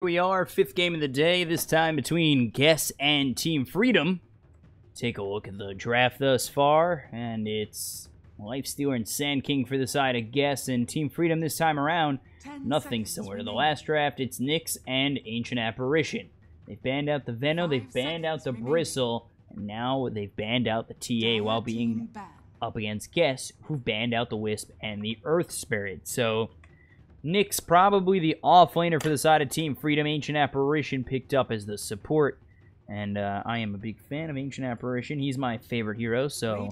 We are, fifth game of the day, this time between Guess and Team Freedom. Take a look at the draft thus far, and it's Lifestealer and Sand King for the side of Guess, and Team Freedom this time around, nothing similar to the last draft. It's Nyx and Ancient Apparition. They've banned out the Veno, they've banned out the Bristle, and now they've banned out the TA while being up against Guess, who've banned out the Wisp and the Earth Spirit. So Nyx probably the offlaner for the side of Team Freedom. Ancient Apparition picked up as the support, and I am a big fan of Ancient Apparition. He's my favorite hero, so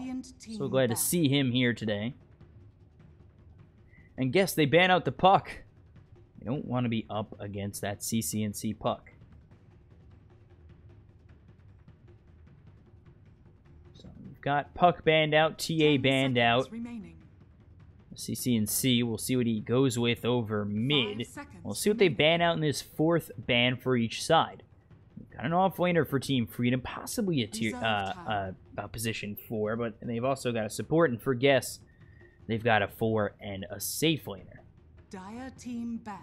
glad to see him here today. And Guess they ban out the Puck. They don't want to be up against that CC&C Puck. So we've got Puck banned out, TA banned out. CC&C, we'll see what he goes with over mid. We'll see what they ban out in this fourth ban for each side. We've got an offlaner for Team Freedom, possibly a tier, position 4, but they've also got a support, and for Guess, they've got a 4 and a safe laner. Dire team ban.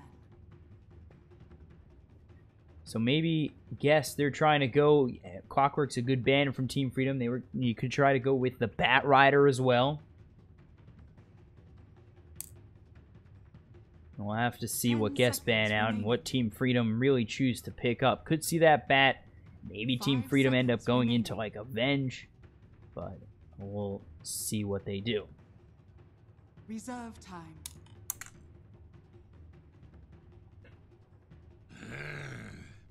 So maybe Guess they're trying to go. Clockwork's a good ban from Team Freedom. You could try to go with the Bat Rider as well. We'll have to see what Guess ban out and what Team Freedom really choose to pick up. Could see that Bat. Maybe Team Freedom end up going into like Avenge, but we'll see what they do. Reserve time.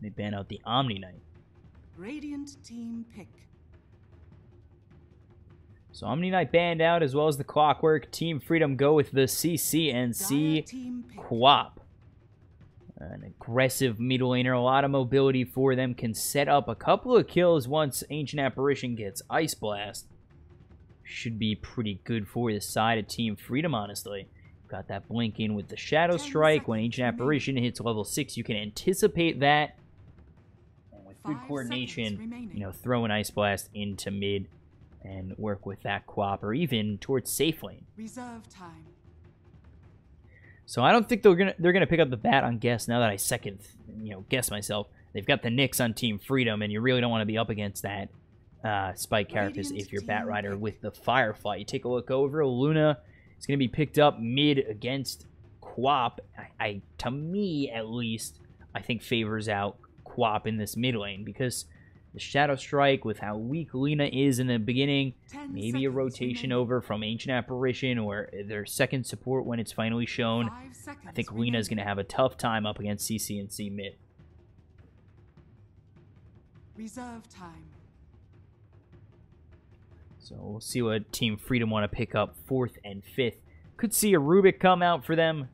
They ban out the Omni Knight. Radiant team pick. So Omni Knight banned out, as well as the Clockwork. Team Freedom go with the CC&C Quap. An aggressive middle laner, a lot of mobility for them. Can set up a couple of kills once Ancient Apparition gets Ice Blast. Should be pretty good for the side of Team Freedom, honestly. Got that blink in with the Shadow Strike. When Ancient Apparition hits level 6, you can anticipate that. And with good coordination, you know, throw an Ice Blast into mid and work with that Quap, or even towards safe lane. Reserve time. So I don't think they're gonna pick up the Bat on Guess. Now that I guess myself, they've got the Nyx on Team Freedom, and you really don't want to be up against that Spike Carapace if you're Bat Rider with the Firefly. You take a look over, Luna is gonna be picked up mid against Quap. To me at least, I think favors out Quap in this mid lane, because the Shadow Strike, with how weak Lina is in the beginning, maybe a rotation over from Ancient Apparition or their second support when it's finally shown. I think Lina is going to have a tough time up against CC&C mid. Reserve time. So we'll see what Team Freedom want to pick up 4th and 5th. Could see a Rubik come out for them,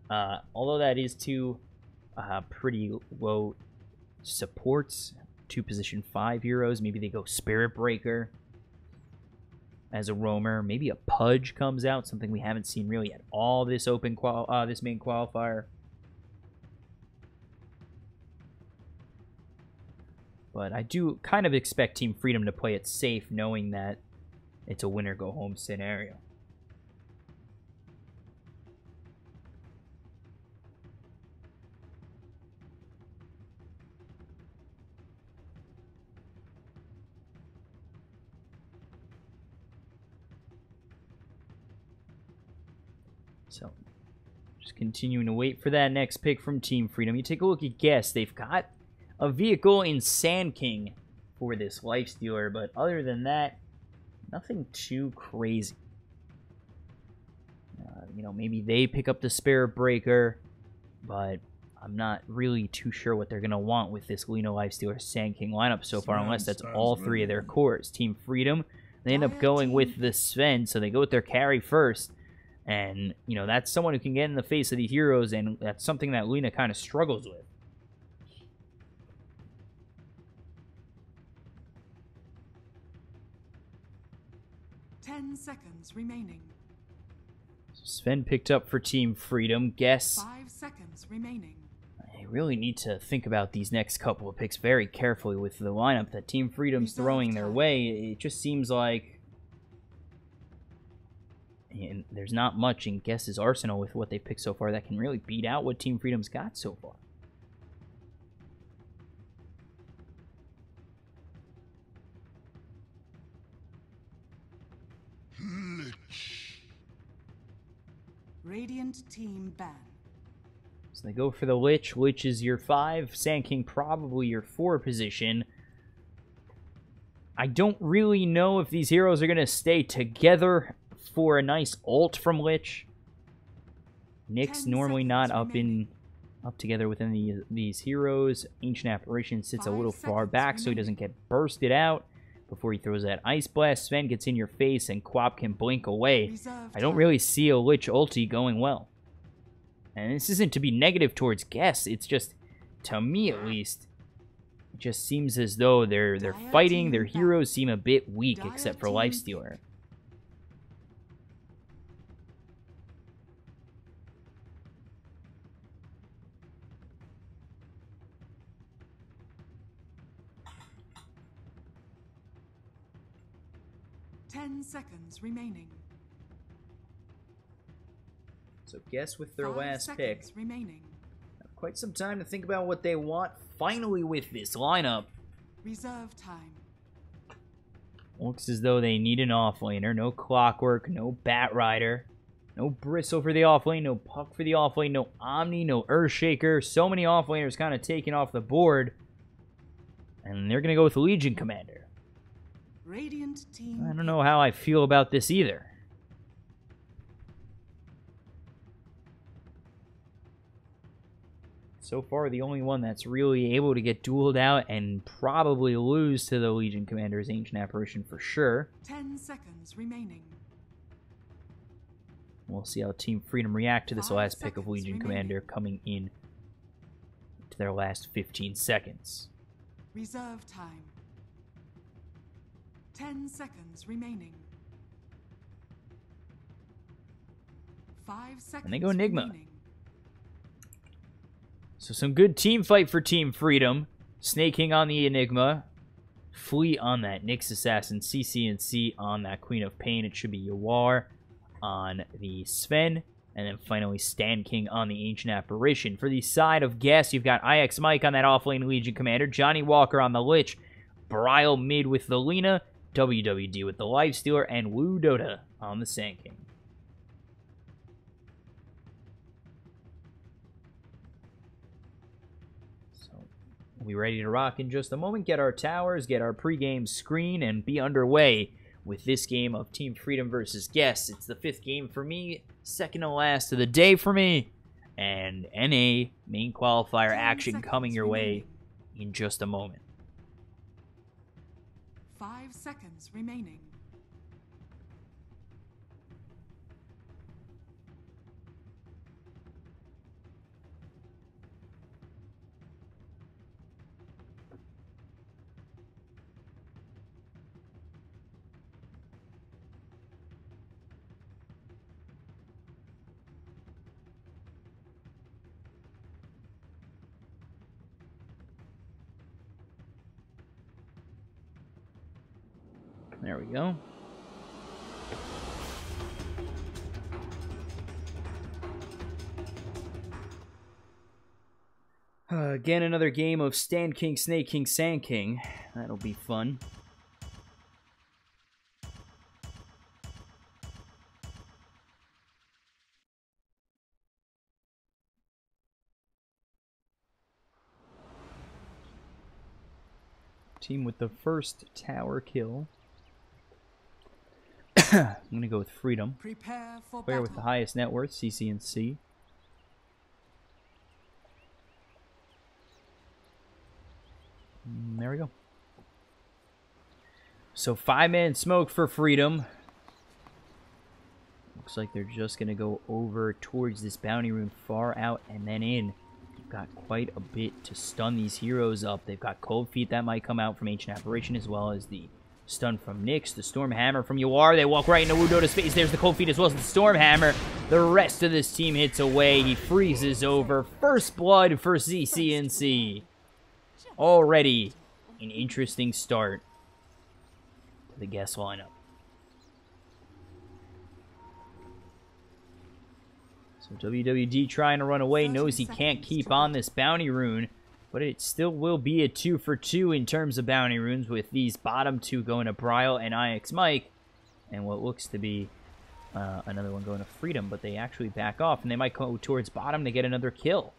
although that is two pretty low supports. 2 position 5 heroes. Maybe they go Spirit Breaker as a roamer. Maybe a Pudge comes out, something we haven't seen really at all this main qualifier. But I do kind of expect Team Freedom to play it safe, knowing that it's a winner go home scenario. So, just continuing to wait for that next pick from Team Freedom. You take a look at Guess. They've got a vehicle in Sand King for this Lifestealer, but other than that, nothing too crazy. You know, maybe they pick up the Spirit Breaker, but I'm not really too sure what they're going to want with this Lina Lifestealer Sand King lineup so far, unless that's all 3 of their cores. Team Freedom, they end up going with the Sven, so they go with their carry first. And, you know, that's someone who can get in the face of the heroes, and that's something that Lina kind of struggles with. Ten seconds remaining. Sven picked up for Team Freedom. Guess 5 seconds remaining. I really need to think about these next couple of picks very carefully with the lineup that Team Freedom's throwing their way. It just seems like and there's not much in Guess's arsenal with what they picked so far that can really beat out what Team Freedom's got so far. Radiant team ban. So they go for the Lich. Lich is your 5. Sand King probably your 4 position. I don't really know if these heroes are going to stay together for a nice ult from Lich. Nyx normally not up together within these heroes. Ancient Apparition sits a little far back so he doesn't get bursted out before he throws that Ice Blast. Sven gets in your face and Quap can blink away. I don't really see a Lich ulti going well. And this isn't to be negative towards Guess. It's just, to me at least, it just seems as though they're fighting. Their heroes seem a bit weak except for Lifestealer. Seconds remaining. So Guess with their last pick. Remaining. Have quite some time to think about what they want finally with this lineup. Reserve time. Looks as though they need an offlaner. No Clockwork, no Bat Rider, no Bristle for the offlane, no Puck for the offlane, no Omni, no Earthshaker. So many offlaners kind of taken off the board. And they're going to go with Legion Commander. Radiant team. I don't know how I feel about this either. So far, the only one that's really able to get dueled out and probably lose to the Legion Commander is Ancient Apparition for sure. 10 seconds remaining. We'll see how Team Freedom react to this last pick of Legion Commander coming in to their last 15 seconds. Reserve time. 10 seconds remaining. 5 seconds. And they go Enigma. Remaining. So some good team fight for Team Freedom. Snake King on the Enigma. Flea on that Nyx Assassin. CC on that Queen of Pain. It should be Yawar on the Sven. And then finally Sand King on the Ancient Apparition. For the side of Guess, you've got IX Mike on that offlane Legion Commander. Johnny Walker on the Lich. Brile mid with the Lina. WWD with the Lifestealer, and Wu Dota on the Sand King. So, we'll be ready to rock in just a moment, get our towers, get our pregame screen, and be underway with this game of Team Freedom versus Guess. It's the 5th game for me, second to last of the day for me, and NA main qualifier action coming your way in just a moment. 5 seconds remaining. There we go. Again, another game of Sand King, Snake King, Sand King. That'll be fun. Team with the first tower kill. I'm going to go with Freedom. Prepare for Player with the highest net worth, CC. There we go. So 5-man smoke for Freedom. Looks like they're just going to go over towards this bounty rune far out and then in. They've got quite a bit to stun these heroes up. They've got Cold Feet that might come out from Ancient Apparition, as well as the stun from Nyx, the Storm Hammer from Yawar. They walk right into Wu Dota's face. There's the Cold Feet as well as the Storm Hammer. The rest of this team hits away. He freezes over. First blood for CCNC. Already an interesting start to the Guess lineup. So WWD trying to run away, knows he can't keep on this bounty rune, but it still will be a 2 for 2 in terms of bounty runes, with these bottom two going to Brile and IX Mike, and what looks to be another one going to Freedom, but they actually back off, and they might go towards bottom to get another kill.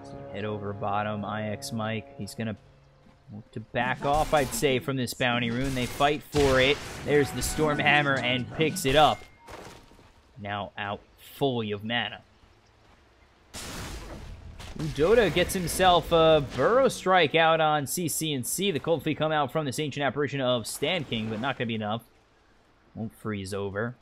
So head over bottom, IX Mike. He's going to look to back off, I'd say, from this bounty rune. They fight for it. There's the Storm Hammer and picks it up. Now out fully of mana. Dota gets himself a Burrow Strike out on CC&C. The Cold Feet come out from this Ancient Apparition of Stand King, but not going to be enough. Won't freeze over.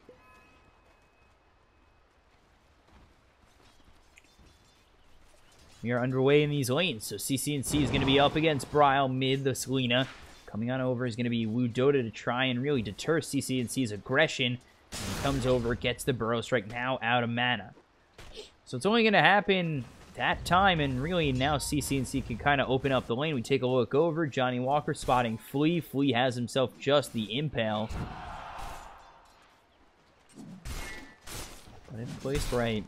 We are underway in these lanes, so CC&C is going to be up against Brile mid. The Selena coming on over is going to be Wu Dota to try and really deter CC&C's aggression. And he comes over, gets the Burrow Strike, now out of mana. So it's only going to happen that time, and really now CC&C can kind of open up the lane. We take a look over. Johnny Walker spotting Flea. Flea has himself just the Impale. But if placed right,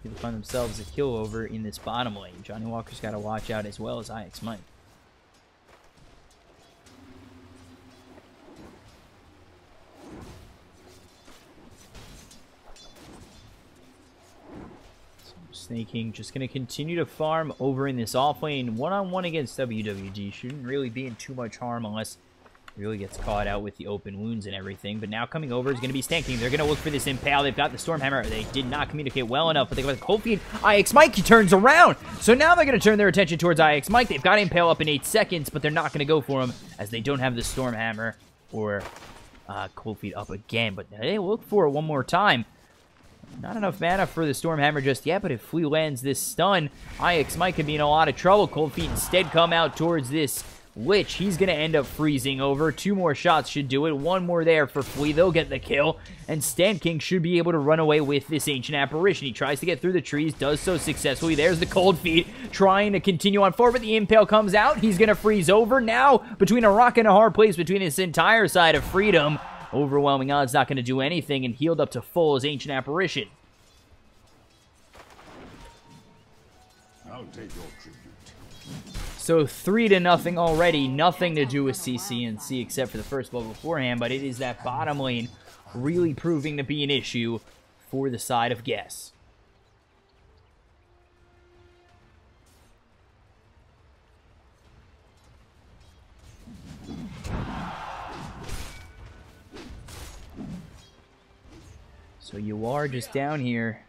people find themselves a kill over in this bottom lane. Johnny Walker's got to watch out as well as IX Mike. Snaking just going to continue to farm over in this off lane. One-on-one against WWD. Shouldn't really be in too much harm unless he really gets caught out with the open wounds and everything. But now coming over is going to be Stanking. They're going to look for this Impale. They've got the Stormhammer. They did not communicate well enough, but they got the Cold Feet. IX Mike, he turns around. So now they're going to turn their attention towards IX Mike. They've got Impale up in 8 seconds, but they're not going to go for him as they don't have the Stormhammer or Cold Feet up again. But they look for it one more time. Not enough mana for the Stormhammer just yet, but if Flea lands this stun, IX Mike could be in a lot of trouble. Cold Feet instead come out towards this Lich. He's going to end up freezing over. 2 more shots should do it. 1 more there for Flea. They'll get the kill. And Stand King should be able to run away with this Ancient Apparition. He tries to get through the trees, does so successfully. There's the Cold Feet trying to continue on forward. The Impale comes out. He's going to freeze over. Now, between a rock and a hard place between this entire side of Freedom, overwhelming odds not going to do anything, and healed up to full as Ancient Apparition. I'll take your tribute. So 3-0 already. Nothing to do with CC&C except for the first blow beforehand, but it is that bottom lane really proving to be an issue for the side of Guess. So you are just down here.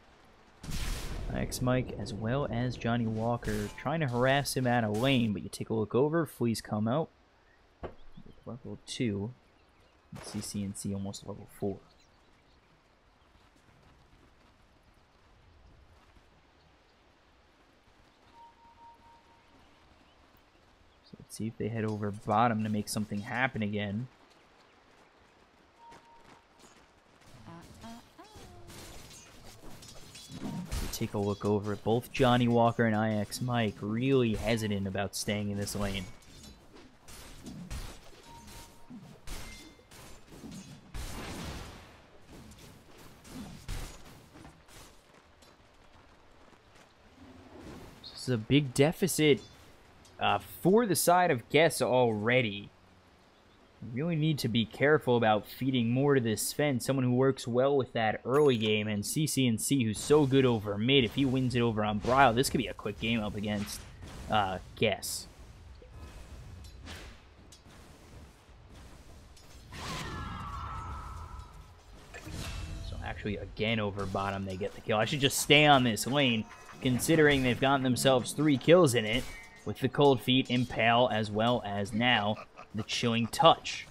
IX Mike as well as Johnny Walker trying to harass him out of lane, but you take a look over. Fleas come out. Level 2. CC&C almost level 4. So let's see if they head over bottom to make something happen again. Take a look over. Both Johnny Walker and IX Mike really hesitant about staying in this lane. This is a big deficit for the side of Guess already. You really need to be careful about feeding more to this Sven, someone who works well with that early game, and CC&C, who's so good over mid. If he wins it over on Brile, this could be a quick game up against Guess. So actually, again over bottom, they get the kill. I should just stay on this lane, considering they've gotten themselves 3 kills in it, with the Cold Feet, Impale, as well as now the Chilling Touch.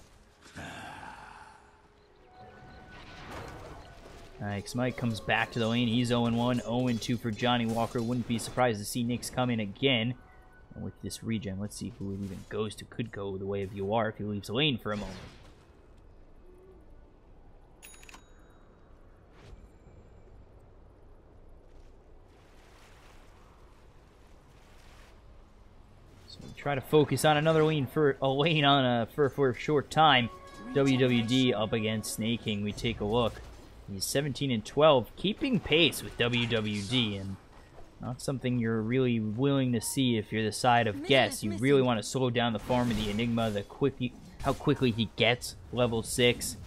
IX Mike comes back to the lane. He's 0-1, 0-2 for Johnny Walker. Wouldn't be surprised to see Nyx come in again. And with this regen, let's see who it even goes to. Could go the way of UR if he leaves the lane for a moment. Try to focus on another lane for a short time. WWD up against Snaking. We take a look. He's 17-12, keeping pace with WWD, and Not something you're really willing to see if you're the side of Guess. You really want to slow down the farm of the Enigma, how quickly he gets level 6.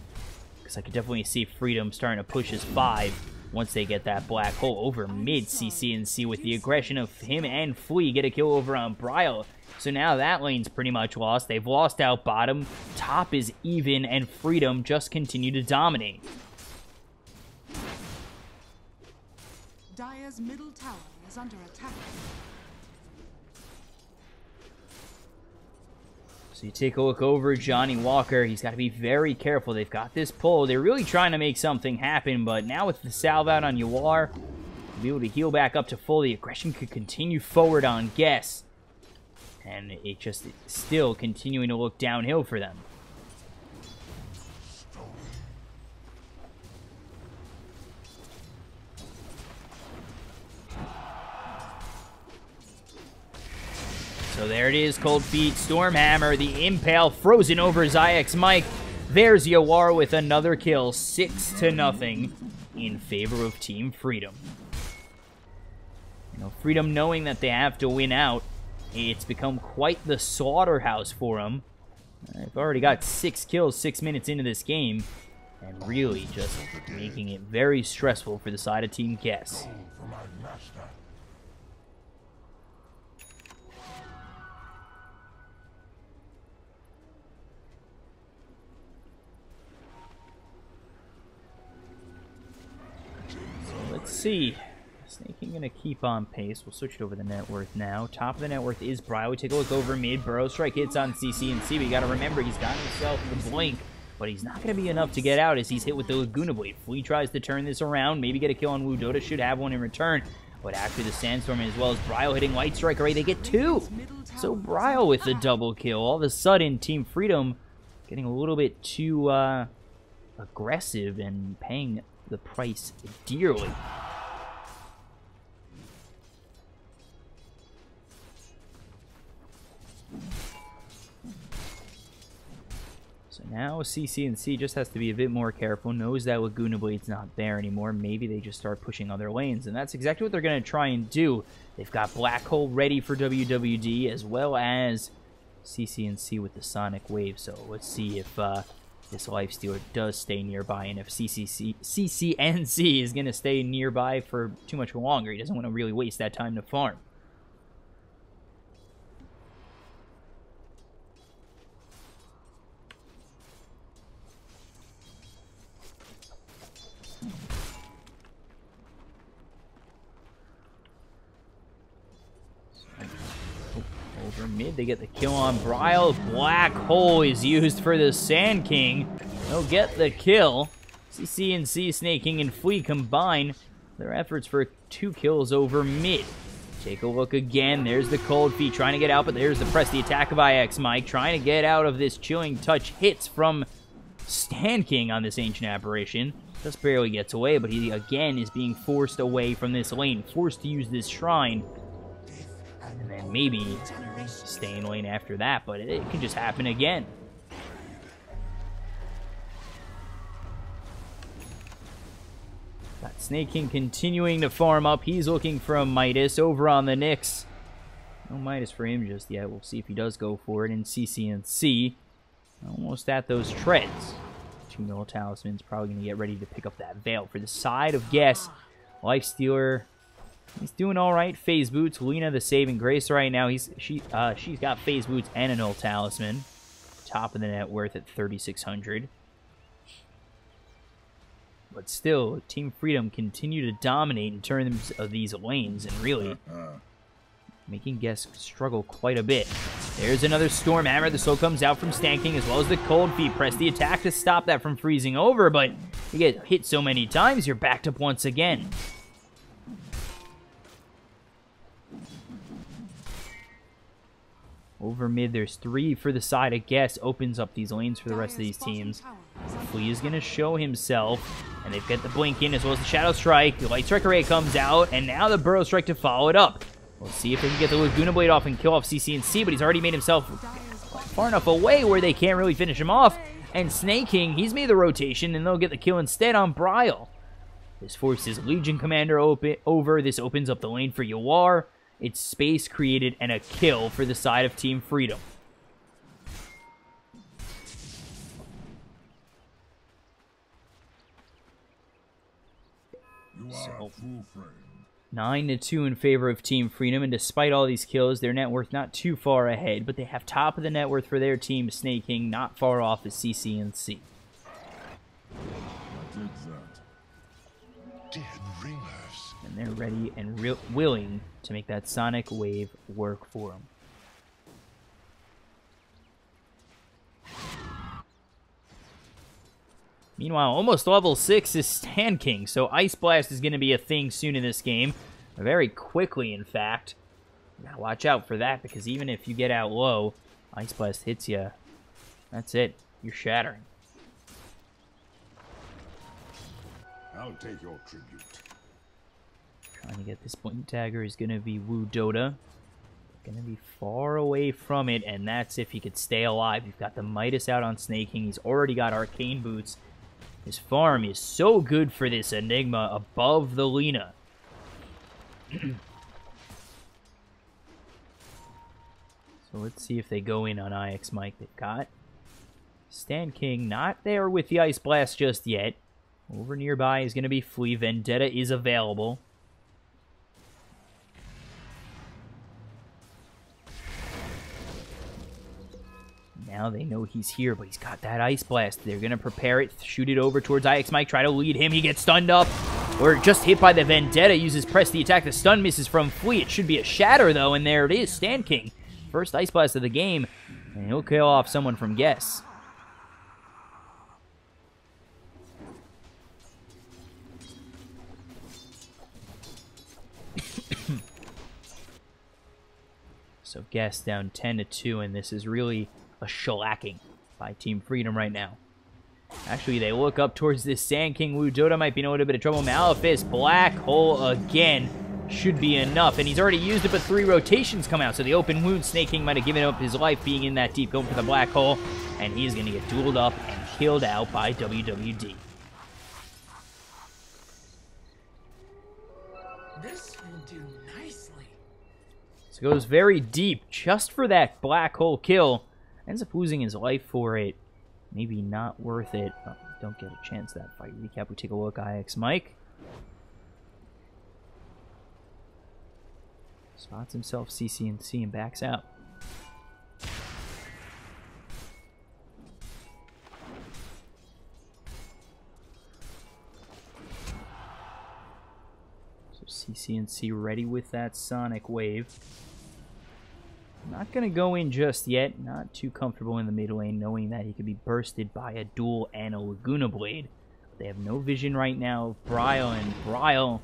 Because I could definitely see Freedom starting to push his 5 once they get that black hole over mid CC&C with the aggression of him and Flea get a kill over on Brile. So now that lane's pretty much lost. They've lost out bottom. Top is even, and Freedom just continue to dominate. Dire's middle tower is under attack. So you take a look over Johnny Walker. He's got to be very careful. They've got this pull. They're really trying to make something happen, but now with the salve out on Yawar, be able to heal back up to full. The aggression could continue forward on Guess. And it just is still continuing to look downhill for them. So there it is, Cold Feet, Stormhammer, the Impale, frozen over Zayek's Mike. There's Yawar with another kill, 6-0 in favor of Team Freedom. You know, Freedom knowing that they have to win out, it's become quite the slaughterhouse for them. They've already got 6 kills 6 minutes into this game, and really just making it very stressful for the side of Team Guess. Let's see. Snaking gonna keep on pace. We'll switch it over to the net worth now. Top of the net worth is Brile. We take a look over mid. Burrow Strike hits on CC&C, but you gotta remember he's got himself the blink, but he's not gonna be enough to get out as he's hit with the Laguna Blade. Flea tries to turn this around, maybe get a kill on Wu. Dota should have one in return, but after the Sandstorm as well as Brile hitting Light Strike already, they get 2. So Brile with the double kill. All of a sudden, Team Freedom getting a little bit too aggressive and paying the price dearly. So now CC&C just has to be a bit more careful, knows that Laguna Blade's not there anymore. Maybe they just start pushing other lanes, and that's exactly what they're going to try and do. They've got Black Hole ready for WWD, as well as CC&C with the Sonic Wave. So let's see if this Lifestealer does stay nearby, and if CC&C is going to stay nearby for too much longer. He doesn't want to really waste that time to farm. Over mid, they get the kill on Brile. Black Hole is used for the Sand King. They'll get the kill. CC&C, Snaking, and Flea combine their efforts for 2 kills over mid. Take a look again. There's the Cold Feet trying to get out, but there's the press. The attack of IX Mike trying to get out of this Chilling Touch hits from Sand King on this Ancient Apparition. Just barely gets away, but he again is being forced away from this lane, forced to use this shrine. And then maybe stay in lane after that, but it can just happen again. Got Snake King continuing to farm up. He's looking for a Midas over on the Nyx. No Midas for him just yet. We'll see if he does go for it in CC&C. Almost at those treads. 2 Null Talisman's probably going to get ready to pick up that Veil. For the side of Guess, Lifestealer, he's doing all right. Phase Boots, Lena the saving grace right now. She's got Phase Boots and a Null Talisman. Top of the net worth at 3,600. But still, Team Freedom continue to dominate in terms of these lanes and really making Guess struggle quite a bit. There's another Stormhammer. The soul comes out from Stanking as well as the Cold Feet. Press the attack to stop that from freezing over, but you get hit so many times, you're backed up once again. Over mid, there's 3 for the side of Guess. Opens up these lanes for the rest of these teams. Flea is going to show himself, and they've got the Blink in as well as the Shadow Strike. The Light Strike Array comes out, and now the Burrow Strike to follow it up. We'll see if they can get the Laguna Blade off and kill off CC&C, but he's already made himself far enough away where they can't really finish him off. And Snake King, he's made the rotation, and they'll get the kill instead on Brile. This forces Legion Commander over. This opens up the lane for Yawar. It's space created and a kill for the side of Team Freedom. You are a true friend. 9-2 in favor of Team Freedom, and despite all these kills, their net worth not too far ahead, but they have top of the net worth for their team, Snake King, not far off as CCNC. Dead ringers. And they're ready and willing to make that Sonic Wave work for them. Meanwhile, almost level 6 is Sand King, so Ice Blast is going to be a thing soon in this game. Very quickly, in fact. You gotta watch out for that, because even if you get out low, Ice Blast hits you. That's it. You're shattering. I'll take your tribute. Trying to get this point tagger is going to be Wu Dota. Going to be far away from it, and that's if he could stay alive. You've got the Midas out on Snake King. He's already got Arcane Boots. His farm is so good for this Enigma above the Lina. So let's see if they go in on IX Mike. They've got Sand King not there with the Ice Blast just yet. Over nearby is going to be Flea. Vendetta is available. Now they know he's here, but he's got that Ice Blast. They're going to prepare it, shoot it over towards IX Mike, try to lead him. He gets stunned up, or just hit by the Vendetta, uses press the attack. The stun misses from Flea. It should be a shatter, though, and there it is. Sand King, first Ice Blast of the game, and he'll kill off someone from Guess. So Guess down 10-2, and this is really a shellacking by Team Freedom right now. Actually, they look up towards this Sand King. Wu Dota might be in a little bit of trouble. Malefice, Black Hole again. Should be enough, and he's already used it, but 3 rotations come out, so the open wound, Snake King might have given up his life being in that deep, going for the Black Hole, and he's going to get dueled up and killed out by WWD. This will do nicely. So it goes very deep just for that Black Hole kill. Ends up losing his life for it. Maybe not worth it. Oh, don't get a chance that fight recap. We take a look. IX Mike spots himself CCNC and backs out. So CCNC ready with that Sonic Wave. Not going to go in just yet. Not too comfortable in the mid lane, knowing that he could be bursted by a Duel and a Laguna Blade. They have no vision right now of Bryle, and Bryle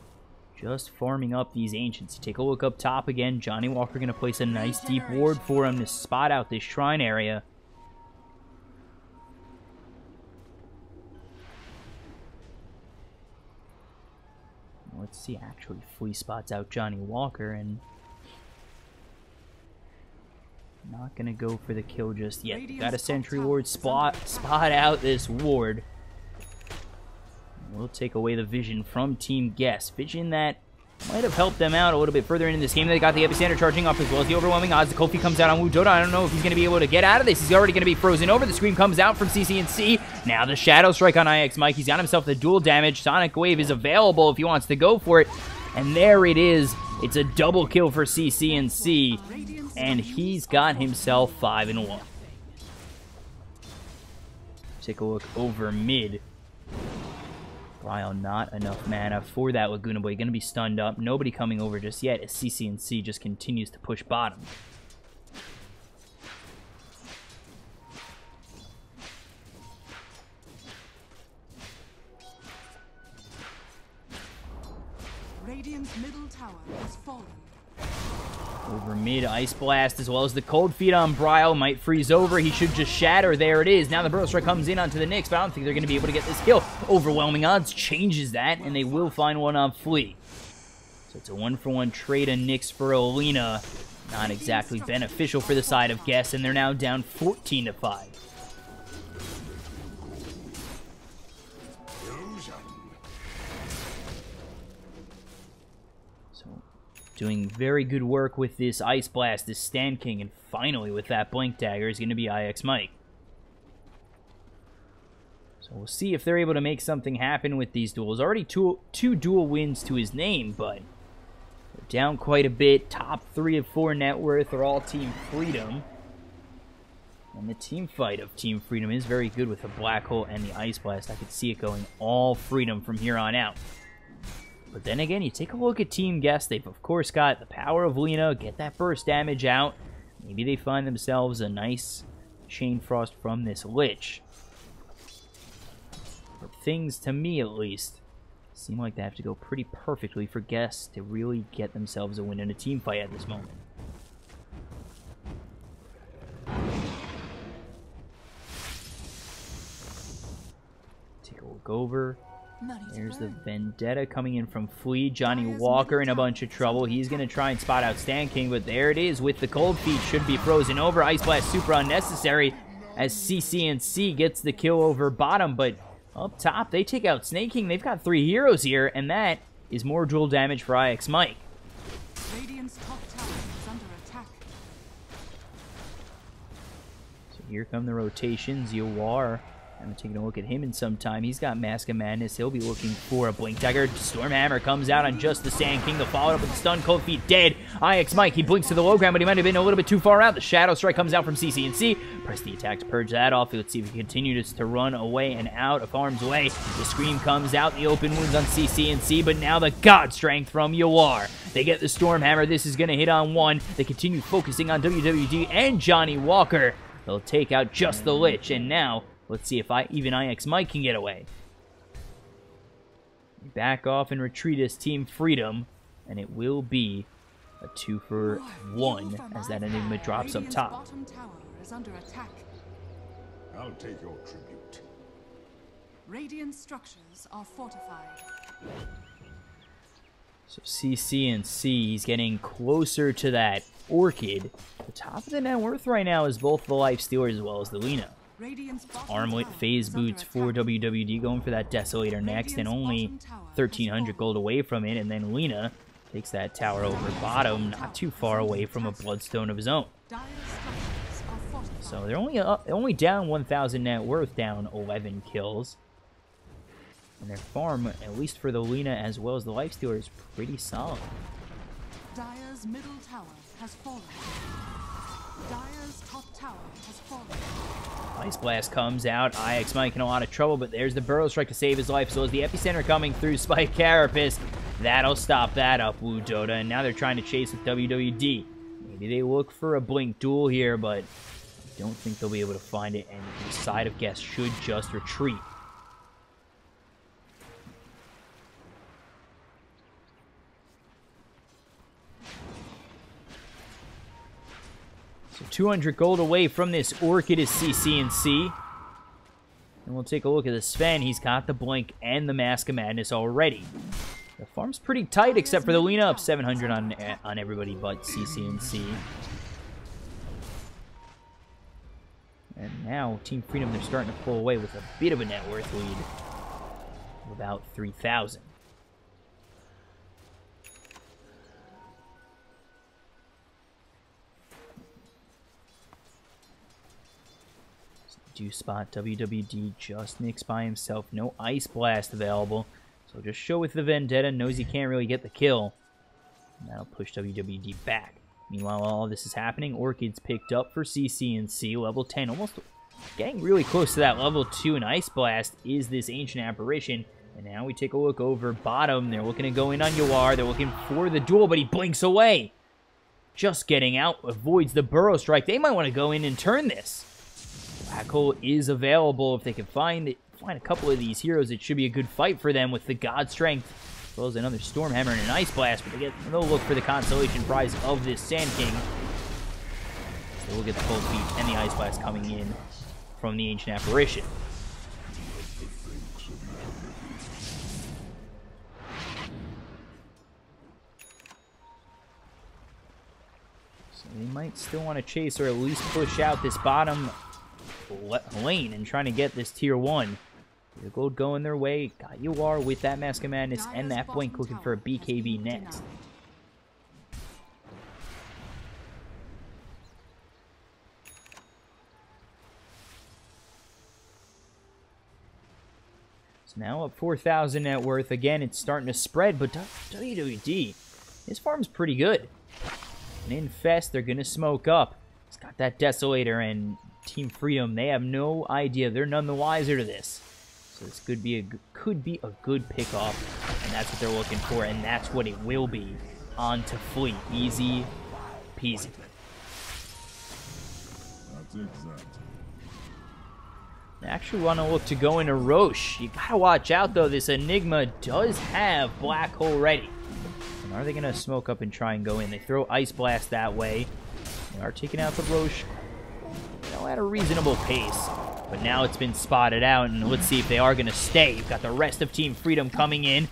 just farming up these Ancients. Take a look up top again. Johnny Walker going to place a nice deep ward for him to spot out this shrine area. Let's see, actually, Flea spots out Johnny Walker, and not going to go for the kill just yet. Got a Sentry Ward, spot out this ward. We'll take away the vision from Team Guess. Vision that might have helped them out a little bit further into this game. They got the Epicenter charging off as well as the overwhelming odds. The Kofi comes out on Wu Dota. I don't know if he's going to be able to get out of this. He's already going to be frozen over. The scream comes out from CCNC. Now the Shadow Strike on IX Mike. He's got himself the dual damage. Sonic Wave is available if he wants to go for it. And there it is. It's a double kill for CCNC. And he's got himself 5-1. Take a look over mid. Bryle, not enough mana for that Laguna Blade. Going to be stunned up. Nobody coming over just yet as CCNC just continues to push bottom. Radiant's middle tower has fallen. Over mid, Ice Blast, as well as the Cold Feet on Bryle. Might freeze over. He should just shatter. There it is. Now the Burrow Strike comes in onto the Nyx, but I don't think they're going to be able to get this kill. Overwhelming odds changes that, and they will find one on Flea. So it's a 1-for-1 trade, a Nyx for Alina. Not exactly beneficial for the side of Guess, and they're now down 14-5. Doing very good work with this Ice Blast, this Stand King, and finally with that Blink Dagger is going to be IX Mike. So we'll see if they're able to make something happen with these duels. Already two dual wins to his name, but they're down quite a bit. Top 3 of 4 net worth are all Team Freedom. And the team fight of Team Freedom is very good with the Black Hole and the Ice Blast. I could see it going all Freedom from here on out. But then again, you take a look at Team Guest. They've, of course, got the power of Lena. Get that burst damage out. Maybe they find themselves a nice Chain Frost from this Lich. But things, to me at least, seem like they have to go pretty perfectly for Guest to really get themselves a win in a team fight at this moment. Take a look over. There's the Vendetta coming in from Flea. Johnny Walker in a bunch of trouble. He's going to try and spot out Stand King, but there it is with the Cold Feet. Should be frozen over. Ice Blast super unnecessary as CCNC gets the kill over bottom, but up top, they take out Snake King. They've got 3 heroes here, and that is more dual damage for IX Mike. Radiant's top tower is under attack. So here come the rotations. Yawar, I'm taking a look at him in some time. He's got Mask of Madness. He'll be looking for a Blink Dagger. Stormhammer comes out on just the Sand King. They'll follow it up with the stun. Cold Feet dead. IX Mike, he blinks to the low ground, but he might have been a little bit too far out. The Shadow Strike comes out from CCNC. Press the attack to purge that off. Let's see if he continues to run away and out of harm's way. The Scream comes out. The open wounds on CCNC, but now the God Strength from Yawar. They get the Stormhammer. This is going to hit on one. They continue focusing on WWD and Johnny Walker. They'll take out just the Lich, and now let's see if even IX Mike can get away. Back off and retreat as Team Freedom, and it will be a 2-for-1 as that Enigma drops up top. Bottom tower is under attack. I'll take your tribute. Radiant structures are fortified. So CCNC, he's getting closer to that Orchid. The top of the net worth right now is both the Lifestealer as well as the Lena. Armlet Phase Boots for WWD, going for that Desolator next, and only 1,300 gold away from it, and then Lena takes that tower over bottom, not too far away from a Bloodstone of his own. So they're only down 1,000 net worth, down 11 kills. And their farm, at least for the Lena as well as the Lifestealer, is pretty solid. Dire's middle tower has fallen. Dire's top tower has fallen. Ice Blast comes out. IX Mike in a lot of trouble, but there's the Burrow Strike to save his life. So is the Epicenter coming through Spike Carapace. That'll stop that up, Wu Dota. And now they're trying to chase with WWD. Maybe they look for a Blink duel here, but I don't think they'll be able to find it. And the side of Guest should just retreat. So 200 gold away from this Orchid is CCNC. And we'll take a look at the Sven. He's got the Blink and the Mask of Madness already. The farm's pretty tight except for the Lena, up 700 on everybody but CCNC. And now Team Freedom, they're starting to pull away with a bit of a net worth lead of about 3,000. Do spot WWD just nicks by himself. No Ice Blast available. So just show with the Vendetta. Knows he can't really get the kill. And that'll push WWD back. Meanwhile, while all this is happening, Orchid's picked up for CCNC. Level 10. Almost getting really close to that level 2. And Ice Blast is this Ancient Apparition. And now we take a look over bottom. They're looking to go in on Yawar. They're looking for the duel, but he blinks away. Just getting out. Avoids the Burrow Strike. They might want to go in and turn this. Black Hole is available. If they can find a couple of these heroes, it should be a good fight for them with the God Strength, as well as another Stormhammer and an Ice Blast. But they'll look for the consolation prize of this Sand King. So we'll get the Cold Feet and the Ice Blast coming in from the Ancient Apparition. So they might still want to chase or at least push out this bottom lane and trying to get this tier 1. The gold going their way. Got Yawar with that Mask of Madness and that Blink, looking for a BKB next. So now up 4,000 net worth. Again, it's starting to spread, but WWD, his farm's pretty good. And Infest, they're going to smoke up. He's got that Desolator, and Team Freedom, they have no idea. They're none the wiser to this. So this could be a good pickoff, and that's what they're looking for, and that's what it will be. On to Fleet. Easy peasy. That's exact. I actually want to look to go into Roche. You gotta watch out, though. This Enigma does have Black Hole ready. And are they going to smoke up and try and go in? They throw Ice Blast that way. They are taking out the Roche, you know, at a reasonable pace. But now it's been spotted out, and let's see if they are going to stay. You've got the rest of Team Freedom coming in.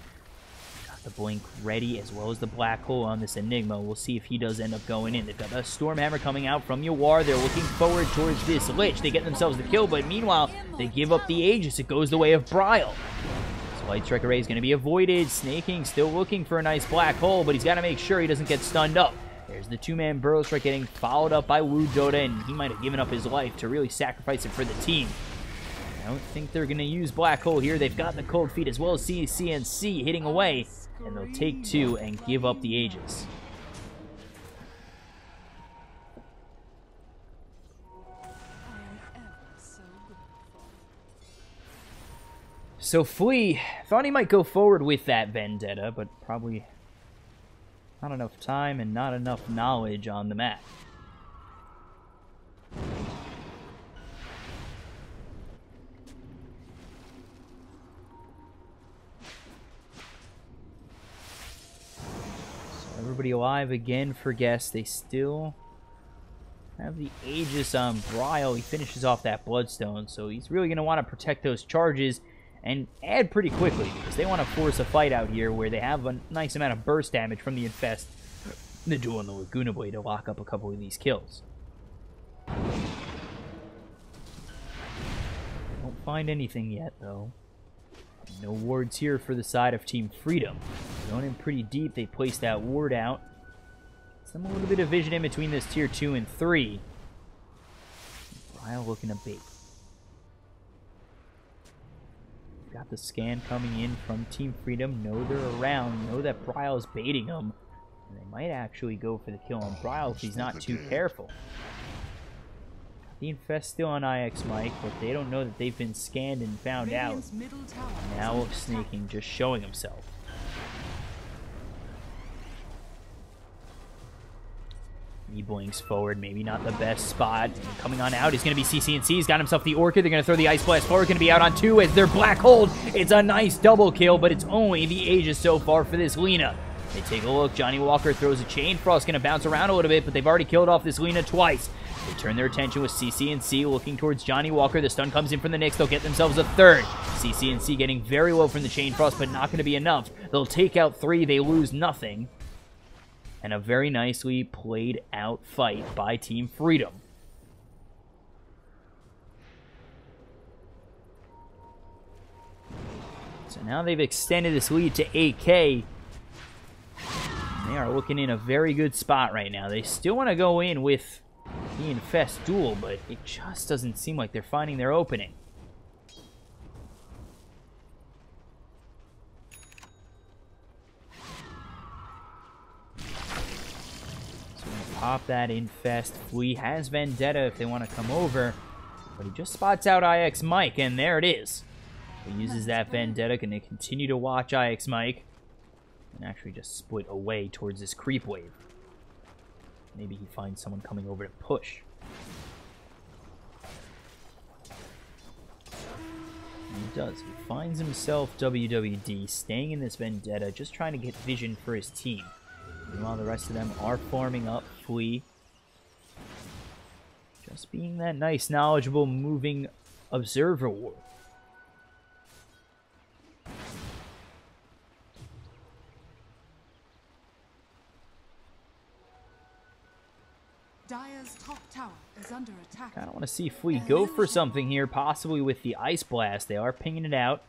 Got the Blink ready, as well as the Black Hole on this Enigma. We'll see if he does end up going in. They've got the Stormhammer coming out from Yawar. They're looking forward towards this Lich. They get themselves the kill, but meanwhile, they give up the Aegis. It goes the way of Bryle. So Light Strike Array is going to be avoided. Snaking still looking for a nice Black Hole, but he's got to make sure he doesn't get stunned up. There's the two-man Burrow Strike getting followed up by Wu Dota, and he might have given up his life to really sacrifice it for the team. I don't think they're going to use Black Hole here. They've got the Cold Feet as well as CNC hitting away, and they'll take two and give up the Aegis. So Flea thought he might go forward with that Vendetta, but probably not enough time and not enough knowledge on the map. So everybody alive again for Guess. They still have the Aegis on Bryle. He finishes off that Bloodstone, so he's really going to want to protect those charges and add pretty quickly, because they want to force a fight out here where they have a nice amount of burst damage from the Infest, the Duel and the Laguna Blade to lock up a couple of these kills. Don't find anything yet, though. No wards here for the side of Team Freedom. Going in pretty deep, they place that ward out. Some a little bit of vision in between this tier 2 and 3. Bryle looking to bait. Got the scan coming in from Team Freedom. Know they're around. Know that Bryle's baiting them. And they might actually go for the kill on Bryle if he's not too careful. The Infest still on IX Mike, but they don't know that they've been scanned and found out. Now Snaking just showing himself. He blinks forward, maybe not the best spot. And coming on out is going to be CCNC. He's got himself the Orchid. They're going to throw the Ice Blast forward. Going to be out on 2 as their Black Hold. It's a nice double kill, but it's only the Aegis so far for this Lina. They take a look. Johnny Walker throws a Chain Frost. Going to bounce around a little bit, but they've already killed off this Lina twice. They turn their attention with CCNC looking towards Johnny Walker. The stun comes in from the Nyx. They'll get themselves a third. CCNC getting very low from the Chain Frost, but not going to be enough. They'll take out 3. They lose nothing. And a very nicely played out fight by Team Freedom. So now they've extended this lead to 8K. They are looking in a very good spot right now. They still want to go in with the Infest duel, but it just doesn't seem like they're finding their opening. Pop that Infest. Flea has Vendetta if they want to come over, but he just spots out IX Mike, and there it is. He uses that Vendetta, going to continue to watch IX Mike, and actually just split away towards this creep wave. Maybe he finds someone coming over to push. And he does. He finds himself WWD, staying in this Vendetta, just trying to get vision for his team. Meanwhile, the rest of them are farming up. Flea just being that nice, knowledgeable, moving observer ward. Dire's top tower is under attack. I don't want to see Flea go for something here, possibly with the Ice Blast. They are pinging it out.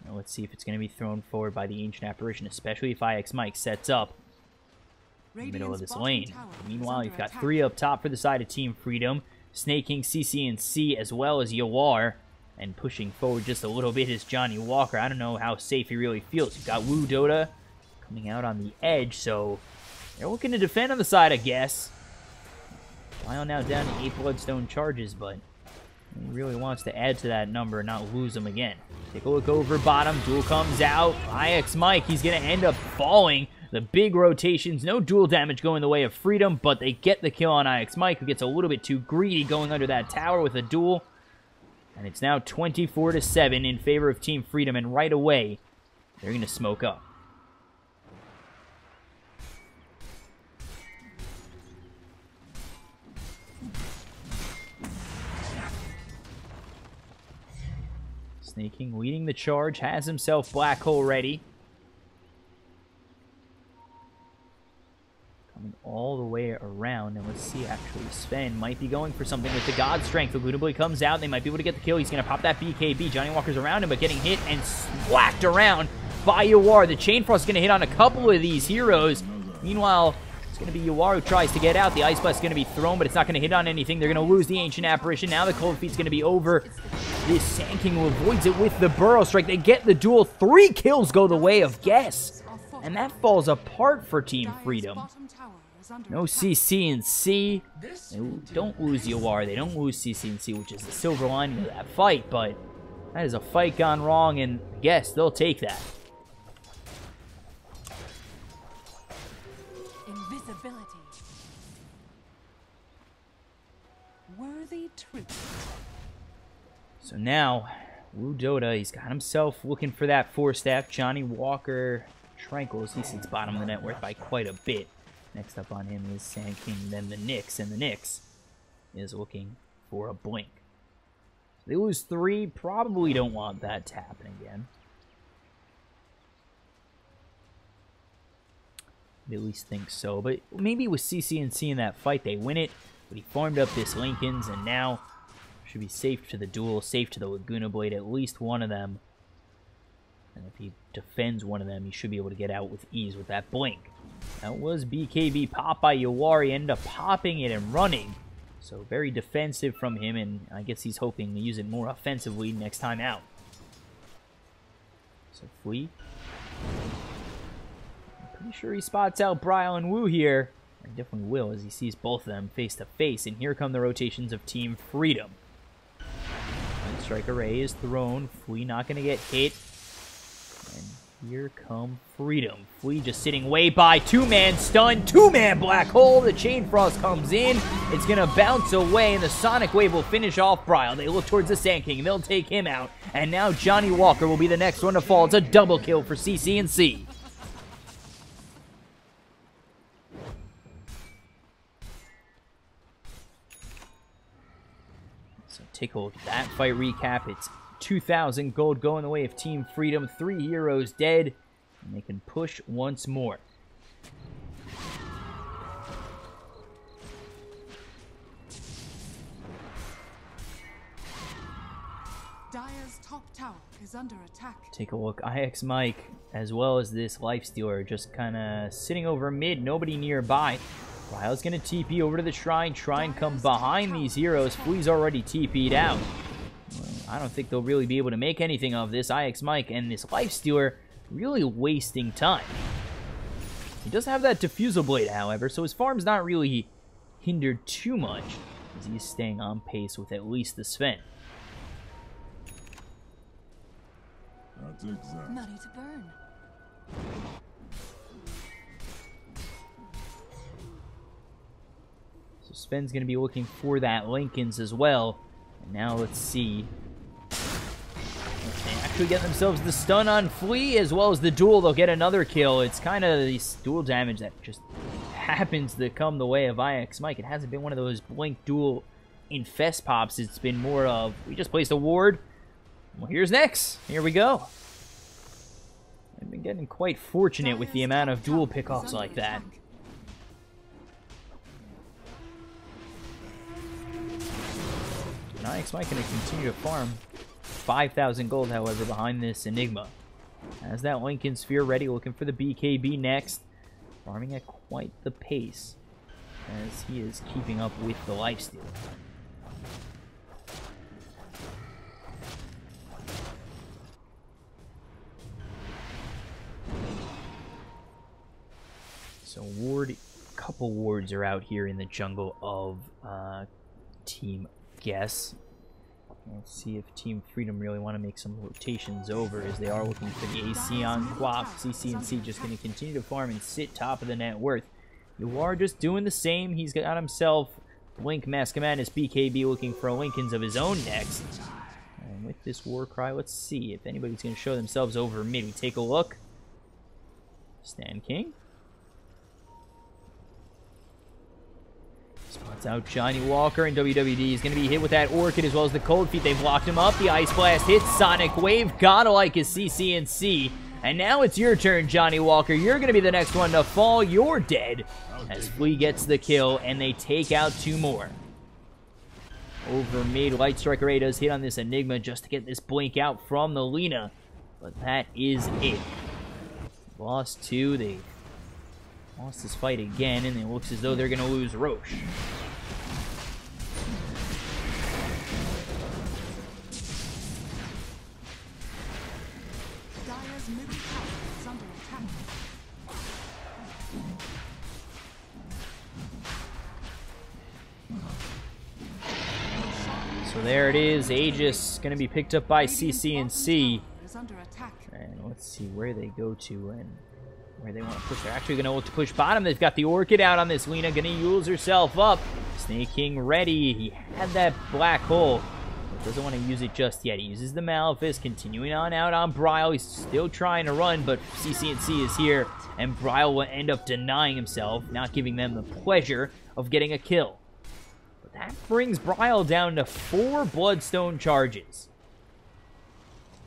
Now let's see if it's going to be thrown forward by the Ancient Apparition, especially if IX Mike sets up in the middle of this lane. Meanwhile, you've got 3 up top for the side of Team Freedom. Snaking, CCNC, as well as Yawar. And pushing forward just a little bit is Johnny Walker. I don't know how safe he really feels. You've got Wu Dota coming out on the edge, so they're looking to defend on the side, I guess. Lyle now down to 8 Bloodstone charges, but he really wants to add to that number and not lose them again. Take a look over bottom. Duel comes out. IX Mike, he's going to end up falling. The big rotations, no dual damage going the way of Freedom, but they get the kill on IX Mike, who gets a little bit too greedy going under that tower with a duel. And it's now 24-7 in favor of Team Freedom, and right away, they're going to smoke up. Snake King leading the charge, has himself Black Hole ready. Coming all the way around, and let's see, actually, Sven might be going for something with the God Strength. The Luda Boy comes out, they might be able to get the kill. He's going to pop that BKB. Johnny Walker's around him, but getting hit and whacked around by Yawar. The Chain Frost is going to hit on a couple of these heroes. Meanwhile, it's going to be Yawar who tries to get out. The Ice Blast is going to be thrown, but it's not going to hit on anything. They're going to lose the Ancient Apparition. Now the Cold Feet's going to be over. This Sand King who avoids it with the Burrow Strike. They get the duel. 3 kills go the way of Guess. And that falls apart for Team Freedom. No CC and C. They don't lose Yawar. They don't lose CC and C, which is the silver lining of that fight. But that is a fight gone wrong, and yes, they'll take that. Invisibility. Worthy truth. So now, Wu Dota, he's got himself looking for that 4-staff. Johnny Walker Tranquils, he sits bottom of the net worth by quite a bit. Next up on him is Sand King, then the Nyx, and the Nyx is looking for a blink. They lose 3, probably don't want that to happen again. They at least think so, but maybe with CC&C in that fight they win it, but he farmed up this Lincolns, and now should be safe to the duel, safe to the Laguna Blade, at least one of them. And if he defends one of them, he should be able to get out with ease with that blink. That was BKB pop by Yawar. He ended up popping it and running. So very defensive from him, and I guess he's hoping to use it more offensively next time out. So Flea. I'm pretty sure he spots out Bryle and Wu here. He definitely will as he sees both of them face to face. And here come the rotations of Team Freedom. Strike Array is thrown. Flea not going to get hit. And here come Freedom. Flea just sitting way by. 2-man stun. 2-man Black Hole. The Chain Frost comes in. It's going to bounce away, and the Sonic Wave will finish off Bryle. They look towards the Sand King. They'll take him out. And now Johnny Walker will be the next one to fall. It's a double kill for CC&C. So take a look at that fight recap. It's 2,000 gold going the way of Team Freedom. 3 heroes dead, and they can push once more. Dire's top tower is under attack. Take a look. IX Mike, as well as this Lifestealer, just kind of sitting over mid. Nobody nearby. Ryle's going to TP over to the Shrine. Try and come behind these heroes. Flea's already TP'd out. Well, I don't think they'll really be able to make anything of this. IX Mike and this Lifestealer really wasting time. He does have that Diffusal Blade, however, so his farm's not really hindered too much, as he's staying on pace with at least the Sven. That's exact. Money to burn. So Sven's going to be looking for that Lincolns as well. And now let's see. They actually get themselves the stun on Flea as well as the duel. They'll get another kill. It's kind of this dual damage that just happens to come the way of IX Mike. It hasn't been one of those blink dual infest pops. It's been more of, we just placed a ward. Well, here's next. Here we go. I've been getting quite fortunate with the amount of dual pickoffs like that. And IX Mike going to continue to farm. 5,000 gold, however, behind this Enigma. Has that Lincoln Sphere ready, looking for the BKB next. Farming at quite the pace as he is keeping up with the lifesteal. So couple wards are out here in the jungle of Team Guess. Let's see if Team Freedom really want to make some rotations over, as they are looking for the AC on Quap. CCNC just going to continue to farm and sit top of the net worth. You are just doing the same. He's got himself Blink, Mask of Madness, BKB looking for Lincolns of his own next. And with this war cry, let's see if anybody's going to show themselves over mid. We take a look. Sand King. Spots out Johnny Walker, and WWD is going to be hit with that Orchid as well as the Cold Feet. They've locked him up. The Ice Blast hits. Sonic Wave. Gotta like his CCNC. And now it's your turn, Johnny Walker. You're going to be the next one to fall. You're dead. As Flea gets the kill, and they take out 2 more. Over mid, Light Strike Array does hit on this Enigma just to get this blink out from the Lina. But that is it. Lost 2. They lost this fight again, and it looks as though they're going to lose Roche. Dire's middle tower is under attack. So there it is. Aegis going to be picked up by CCNC. Is under attack. And let's see where they go to and where they want to push. They're actually going to look to push bottom. They've got the Orchid out on this. Lina going to use herself up. Snake King ready. He had that black hole, but doesn't want to use it just yet. He uses the Malefice, continuing on out on Bryle. He's still trying to run, but CCNC is here, and Bryle will end up denying himself, not giving them the pleasure of getting a kill. But that brings Bryle down to 4 Bloodstone charges.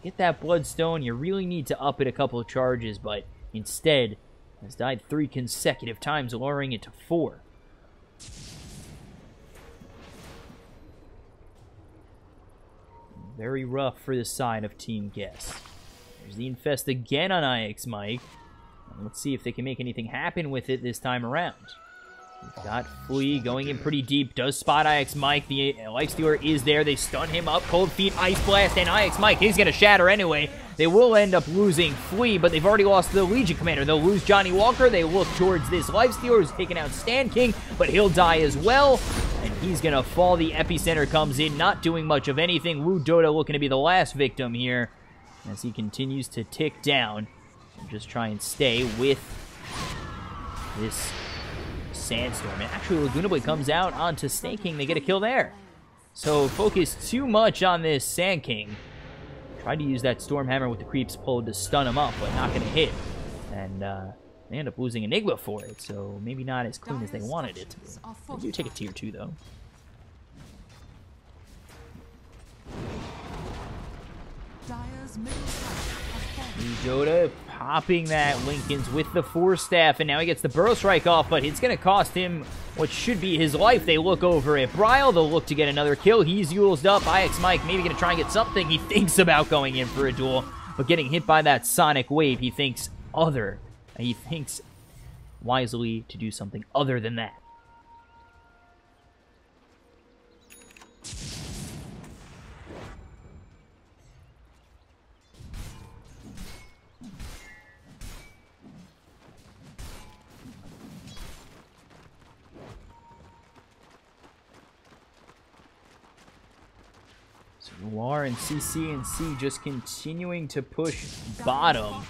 Get that Bloodstone, you really need to up it a couple of charges, but instead has died 3 consecutive times, lowering it to 4. Very rough for the side of Team Guess. There's the Infest again on IX Mike. And let's see if they can make anything happen with it this time around. We've got Flea going in pretty deep. Does spot IX Mike. The Lifestealer is there. They stun him up. Cold Feet, Ice Blast, and IX Mike. He's going to shatter anyway. They will end up losing Flea, but they've already lost the Legion Commander. They'll lose Johnny Walker. They look towards this Lifestealer who's taking out Sand King, but he'll die as well. And he's going to fall. The Epicenter comes in, not doing much of anything. Wu Dota looking to be the last victim here as he continues to tick down. And just try and stay with this Sandstorm. And actually, Laguna Blade comes out onto Snake King. They get a kill there. So focus too much on this Sand King. Tried to use that Stormhammer with the Creeps pulled to stun him up, but not going to hit. And they end up losing Enigma for it, so maybe not as clean as they wanted it to be. They do take a tier 2, though. Dire's middle tower has fallen. Dota popping that Lincoln's with the Force Staff, and now he gets the Burrow Strike off, but it's going to cost him what should be his life. They look over at Bryle. They'll look to get another kill. He's used up. IX Mike maybe going to try and get something. He thinks about going in for a duel, but getting hit by that Sonic Wave, he thinks wisely to do something other than that. Noir and CCNC just continuing to push bottom.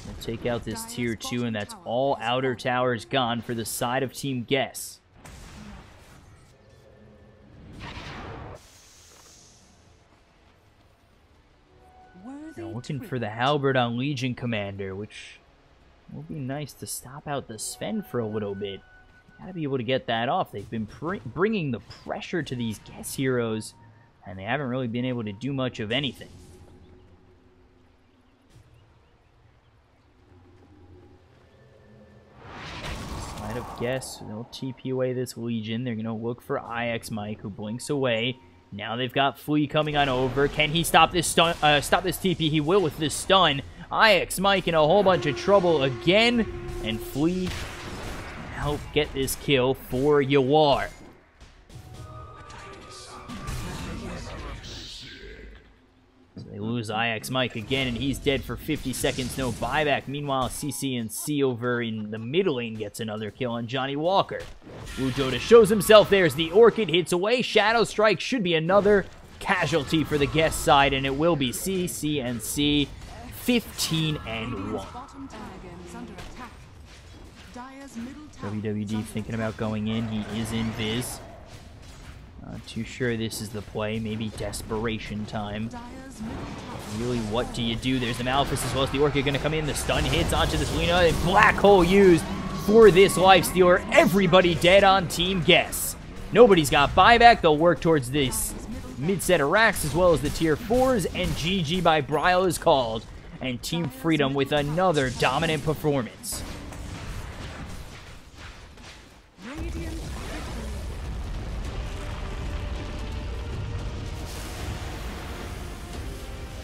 We'll take out this tier 2, and that's all outer towers gone for the side of Team Guess. They're looking for the Halberd on Legion Commander, which will be nice to stop out the Sven for a little bit. Gotta be able to get that off. They've been bringing the pressure to these Guess heroes, and they haven't really been able to do much of anything. Side of Guess, they'll TP away this Legion. They're gonna look for IX Mike, who blinks away. Now they've got Flea coming on over. Can he stop this stun? Stop this TP? He will with this stun. IX Mike in a whole bunch of trouble again, and Flea help get this kill for Yawar. So they lose goes IX Mike again, and he's dead for 50 seconds, no buyback. Meanwhile, CC over in the mid lane gets another kill on Johnny Walker. Wujoda shows himself. There's the Orchid, hits away. Shadow Strike should be another casualty for the guest side, and it will be CC 15-1. WWD thinking about going in. He is in Viz. Not too sure this is the play. Maybe desperation time. Really, what do you do? There's the Maleficent as well as the Orchid going to come in. The stun hits onto this Luna, and Black Hole used for this Lifestealer. Everybody dead on Team Guess. Nobody's got buyback. They'll work towards this mid-set of racks as well as the tier 4s, and GG by Brile is called. And Team Freedom with another dominant performance.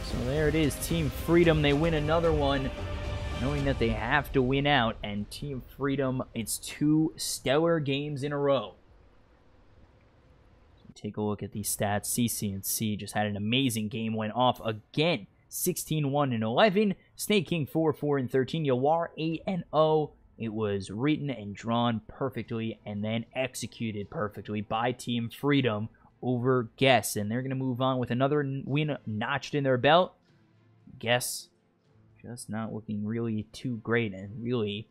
So there it is, Team Freedom, they win another one, knowing that they have to win out, and Team Freedom, it's 2 stellar games in a row. So take a look at these stats. CC just had an amazing game, went off again, 16-1-11, Snake King 4-4-13, Yawar 8-0. It was written and drawn perfectly and then executed perfectly by Team Freedom over Guess, and they're going to move on with another win notched in their belt. Guess just not looking really too great, and really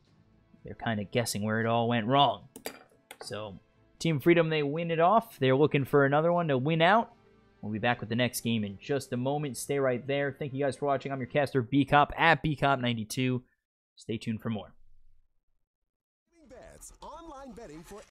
they're kind of guessing where it all went wrong. So Team Freedom, they win it off. They're looking for another one to win out. We'll be back with the next game in just a moment. Stay right there. Thank you guys for watching. I'm your caster BCop at BCop92. Stay tuned for more. Bets, online betting for